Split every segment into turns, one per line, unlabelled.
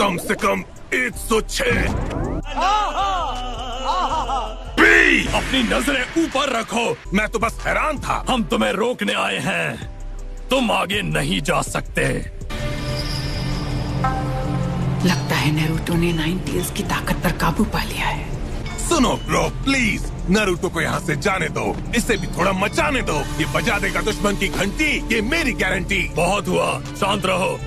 कम से कम 106। बी, अपनी नजरें ऊपर रखो। मैं तो बस हैरान था। हम तुम्हें रोकने आए हैं, तुम आगे नहीं जा सकते।
लगता है नारुतो ने नाइन टेल्स की ताकत पर काबू पा लिया है।
सुनो ब्रो, प्लीज नारुतो को यहाँ से जाने दो, इसे भी थोड़ा मचाने दो। ये बजा देगा दुश्मन की घंटी, ये मेरी गारंटी। बहुत हुआ, शांत रहो।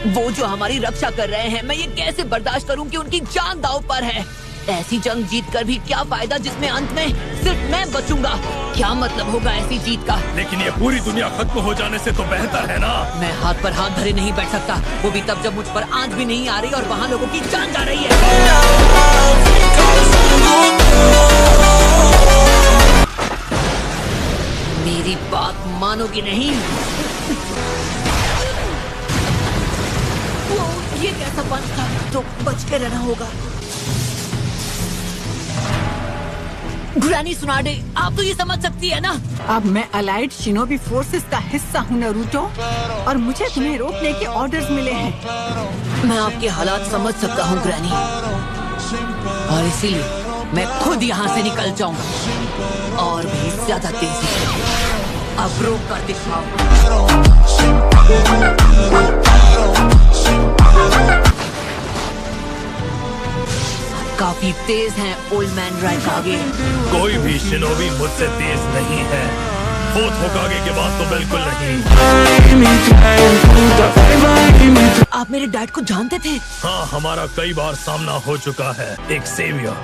वो जो हमारी रक्षा कर रहे हैं, मैं ये कैसे बर्दाश्त करूं कि उनकी जान दांव पर है। ऐसी जंग जीत कर भी क्या फायदा जिसमें अंत में सिर्फ मैं बचूंगा। क्या मतलब होगा ऐसी जीत का।
लेकिन ये पूरी दुनिया खत्म हो जाने से तो बेहतर है ना।
मैं हाथ पर हाथ धरे नहीं बैठ सकता, वो भी तब जब मुझ पर आंच भी नहीं आ रही और वहाँ लोगों की जान जा रही है। मेरी बात मानोगी नहीं। वो ये कैसा पंच था, तो बच के रहना होगा। ग्रैनी सुनाडे, आप तो ये समझ सकती है ना।
अब मैं अलाइड शिनोबी फोर्सेस का हिस्सा हूँ नारुतो, और मुझे तुम्हें रोकने के ऑर्डर्स मिले हैं।
मैं आपके हालात समझ सकता हूँ ग्रैनी, और इसीलिए मैं खुद यहाँ से निकल जाऊंगा, और भी ज्यादा तेजी से। अब रोक कर दिखाओ। काफी तेज हैं ओल्ड मैन राइकागे।
कोई भी शिनोबी मुझसे तेज नहीं है। फोर्थ होकागे के बाद तो बिल्कुल नहीं।
आप मेरे डैड को जानते थे?
हाँ, हमारा कई बार सामना हो चुका है। एक सेवियर,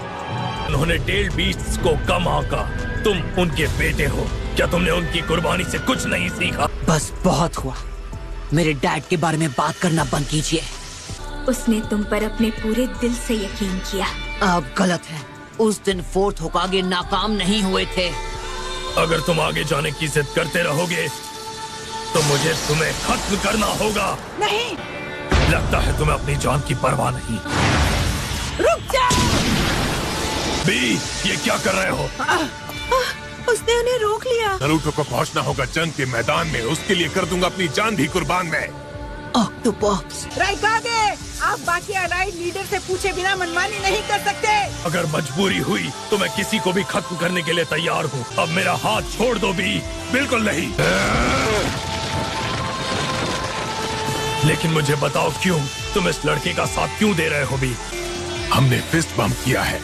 उन्होंने टेल्ड बीस्ट्स को कम आंका। तुम उनके बेटे हो, क्या तुमने उनकी कुर्बानी से कुछ नहीं सीखा?
बस बहुत हुआ, मेरे डैड के बारे में बात करना बंद कीजिए।
उसने तुम पर अपने पूरे दिल से यकीन किया।
आप गलत हैं। उस दिन फोर्थ होकागे नाकाम नहीं हुए थे।
अगर तुम आगे जाने की जिद करते रहोगे तो मुझे तुम्हें खत्म करना होगा।
नहीं,
लगता है तुम्हें अपनी जान की परवाह नहीं।
रुक जा।
बी, ये क्या कर रहे हो?
उसने उन्हें रोक लिया।
नारुतो को पहुंचना होगा जंग के मैदान में। उसके लिए कर दूंगा अपनी जान भी कुर्बान मैं।
ऑक्टोपस,
राइकागे, आप बाकी अलाइड लीडर से पूछे बिना मनमानी नहीं कर सकते।
अगर मजबूरी हुई तो मैं किसी को भी खत्म करने के लिए तैयार हूँ। अब मेरा हाथ छोड़ दो बी। बिल्कुल नहीं। लेकिन मुझे बताओ क्यों? तुम इस लड़के का साथ क्यों दे रहे हो बी? हमने फिस्ट बम्प किया है।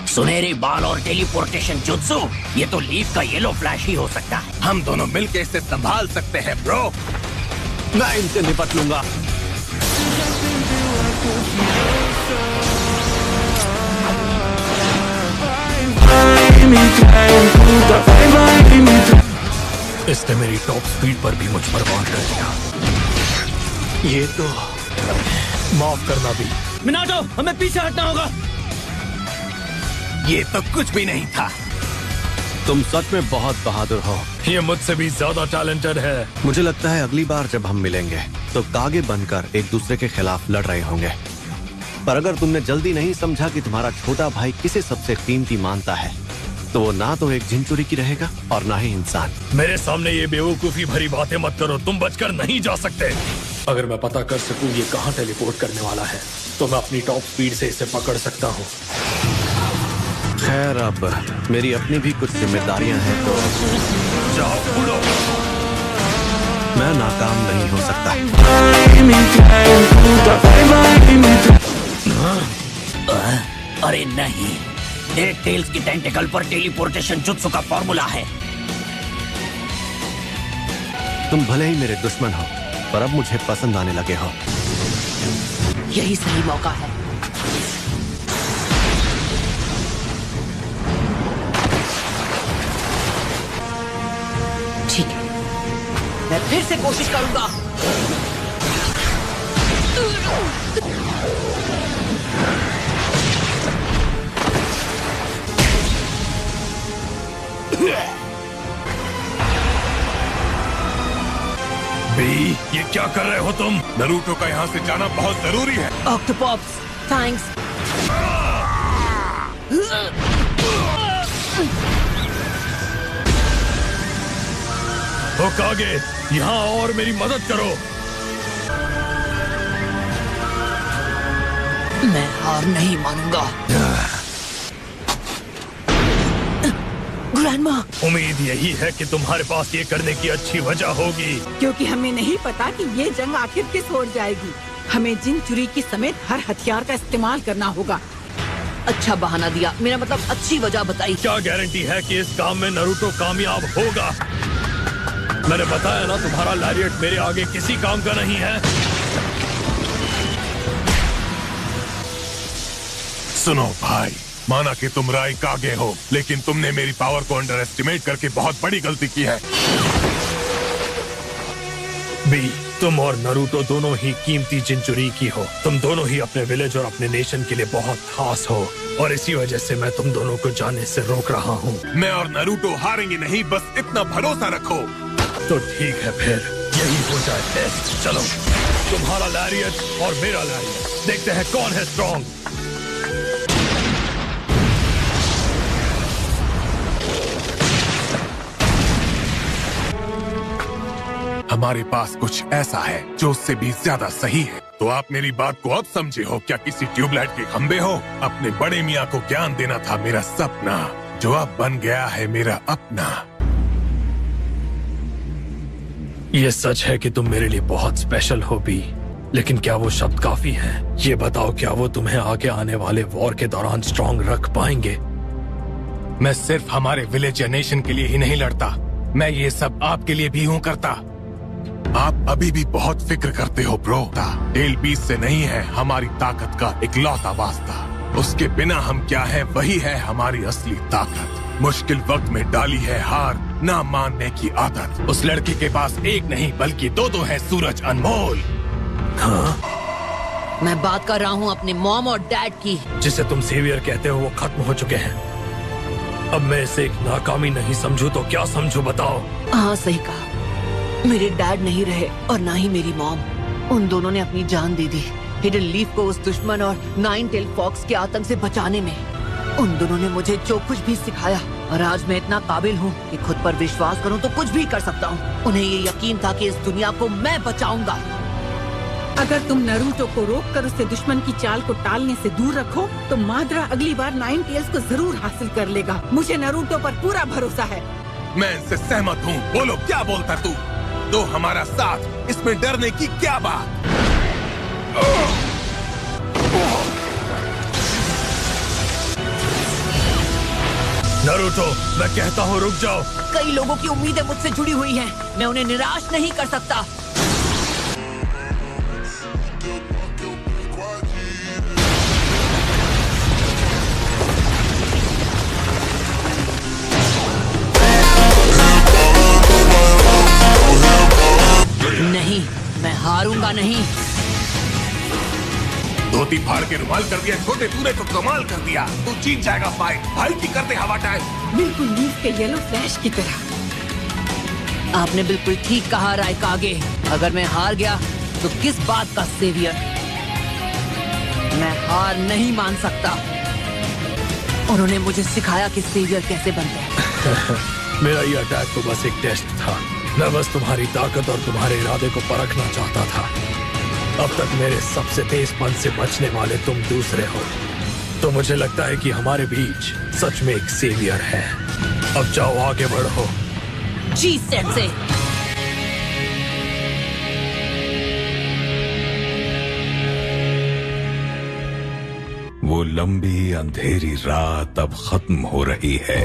सुनहरे बाल और टेलीपोर्टेशन जुत्सु, ये तो लीफ का येलो फ्लैश ही हो सकता है।
हम दोनों मिलकर इसे संभाल सकते हैं ब्रो।
मैं इनसे निपट लूंगा।
इसने मेरी टॉप स्पीड पर भी मुझ पर वार कर दिया। ये तो माफ करना भी।
मिनाटो, हमें पीछे हटना होगा।
ये तो कुछ भी नहीं था।
तुम सच में बहुत बहादुर हो।
ये मुझसे भी ज्यादा टैलेंटेड है।
मुझे लगता है अगली बार जब हम मिलेंगे तो कागे बनकर एक दूसरे के खिलाफ लड़ रहे होंगे। पर अगर तुमने जल्दी नहीं समझा कि तुम्हारा छोटा भाई किसे सबसे कीमती मानता है, तो वो ना तो एक झिंचुरी की रहेगा और ना ही इंसान।
मेरे सामने ये बेवकूफी भरी बातें मत करो। तुम बचकर नहीं जा सकते। अगर मैं पता कर सकूं ये कहाँ टेलीपोर्ट करने वाला है तो मैं अपनी टॉप स्पीड से इसे पकड़ सकता हूँ।
खैर, अब मेरी अपनी भी कुछ जिम्मेदारियां हैं, तो
जाओ उड़ो।
मैं नाकाम नहीं हो सकता।
अरे नहीं, डेड टेल्स की टेंटिकल पर टेलीपोर्टेशन जुत्सु का फॉर्मूला है।
तुम भले ही मेरे दुश्मन हो, पर अब मुझे पसंद आने लगे हो।
यही सही मौका है। ठीक है, मैं फिर से कोशिश करूंगा।
बी, ये क्या कर रहे हो तुम? नारुतो का यहाँ से जाना बहुत जरूरी है।
Octopus, thanks.
होकागे, यहाँ और मेरी मदद करो।
मैं हार नहीं मानूंगा। ग्रैंडमा,
उम्मीद यही है कि तुम्हारे पास ये करने की अच्छी वजह होगी।
क्योंकि हमें नहीं पता कि ये जंग आखिर किस ओर जाएगी। हमें जिन चुरी की समेत हर हथियार का इस्तेमाल करना होगा।
अच्छा बहाना दिया, मेरा मतलब अच्छी वजह बताई।
क्या गारंटी है कि इस काम में नारुतो कामयाब होगा? मैंने बताया ना, तुम्हारा लैरिएट मेरे आगे किसी काम का नहीं है।
सुनो भाई, माना कि तुम राइकागे हो, लेकिन तुमने मेरी पावर को अंडर एस्टिमेट करके बहुत बड़ी गलती की है।
बी, तुम और नारुतो दोनों ही कीमती जिंचुरी की हो। तुम दोनों ही अपने विलेज और अपने नेशन के लिए बहुत खास हो, और इसी वजह से मैं तुम दोनों को जाने से रोक रहा हूँ।
मैं और नारुतो हारेंगे नहीं, बस इतना भरोसा रखो।
तो ठीक है, फिर यही हो जाए टेस्ट। चलो, तुम्हारा लैरिएट और मेरा लैरिएट, देखते हैं कौन है स्ट्रॉन्ग।
हमारे पास कुछ ऐसा है जो उससे भी ज्यादा सही है। तो आप मेरी बात को अब समझे हो क्या? किसी ट्यूबलाइट के खंबे हो? अपने बड़े मियाँ को ज्ञान देना था मेरा सपना, जो अब बन गया है मेरा अपना।
ये सच है कि तुम मेरे लिए बहुत स्पेशल हो बी, लेकिन क्या वो शब्द काफी हैं? ये बताओ, क्या वो तुम्हें आगे आने वाले वॉर के दौरान स्ट्रॉन्ग रख पाएंगे?
मैं सिर्फ हमारे विलेज या नेशन के लिए ही नहीं लड़ता, मैं ये सब आपके लिए भी हूँ करता। आप अभी भी बहुत फिक्र करते हो ब्रो। टेल बीस से नहीं है हमारी ताकत का इकलौता वास्ता। उसके बिना हम क्या है, वही है हमारी असली ताकत। मुश्किल वक्त में डाली है हार ना मानने की आदत। उस लड़की के पास एक नहीं बल्कि दो है सूरज अनमोल।
हाँ?
मैं बात कर रहा हूँ अपने मॉम और डैड की।
जिसे तुम सेवियर कहते हो वो खत्म हो चुके हैं। अब मैं इसे एक नाकामी नहीं समझूं तो क्या समझूं, बताओ?
हाँ सही कहा, मेरे डैड नहीं रहे और ना ही मेरी मॉम। उन दोनों ने अपनी जान दे दी हिडन लीफ को उस दुश्मन और नाइन टेल फॉक्स के आतंक से बचाने में। उन दोनों ने मुझे जो कुछ भी सिखाया, और आज मैं इतना काबिल हूँ कि खुद पर विश्वास करूँ तो कुछ भी कर सकता हूँ। उन्हें ये यकीन था कि इस दुनिया को मैं बचाऊंगा।
अगर तुम नारुतो को रोककर उसे दुश्मन की चाल को टालने से दूर रखो, तो माद्रा अगली बार नाइन टेल्स को जरूर हासिल कर लेगा। मुझे नारुतो पर पूरा भरोसा है।
मैं इनसे सहमत हूँ। बोलो क्या बोलता तू? तो हमारा साथ, इसमें डरने की क्या बात?
नारुतो, मैं कहता हूँ रुक जाओ।
कई लोगों की उम्मीदें मुझसे जुड़ी हुई हैं, मैं उन्हें निराश नहीं कर सकता। नहीं, मैं हारूंगा नहीं।
धोती फाड़ के रुमाल कर दिया छोटे, तूने तो कमाल कर दिया। तू जीत जाएगा फाइट। भाई की करते हवा टाइम।
बिल्कुल लीफ के येलो फ्लैश की तरह।
आपने बिल्कुल ठीक कहा राइकागे। अगर मैं हार गया तो किस बात का सेवियर? मैं हार नहीं मान सकता। उन्होंने मुझे सिखाया कि सेवियर कैसे बनते हैं।
मेरा ये अटैक तो बस एक टेस्ट था। मैं बस तुम्हारी ताकत और तुम्हारे इरादे को परखना चाहता था। अब तक मेरे सबसे तेजपन से बचने वाले तुम दूसरे हो, तो मुझे लगता है कि हमारे बीच सच में एक सेवियर है। अब जाओ, आगे बढ़ो।
जी सेंसे।
वो लंबी अंधेरी रात अब खत्म हो रही है।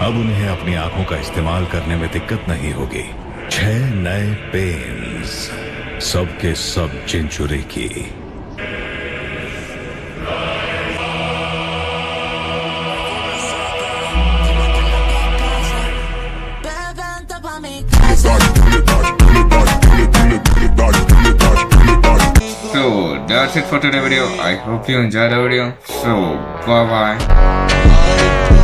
अब उन्हें अपनी आंखों का इस्तेमाल करने में दिक्कत नहीं होगी। 6 नए पेन्स, सबके सब चिंचुरे की।
So that's it for today's video. I hope you enjoyed the video. So bye bye.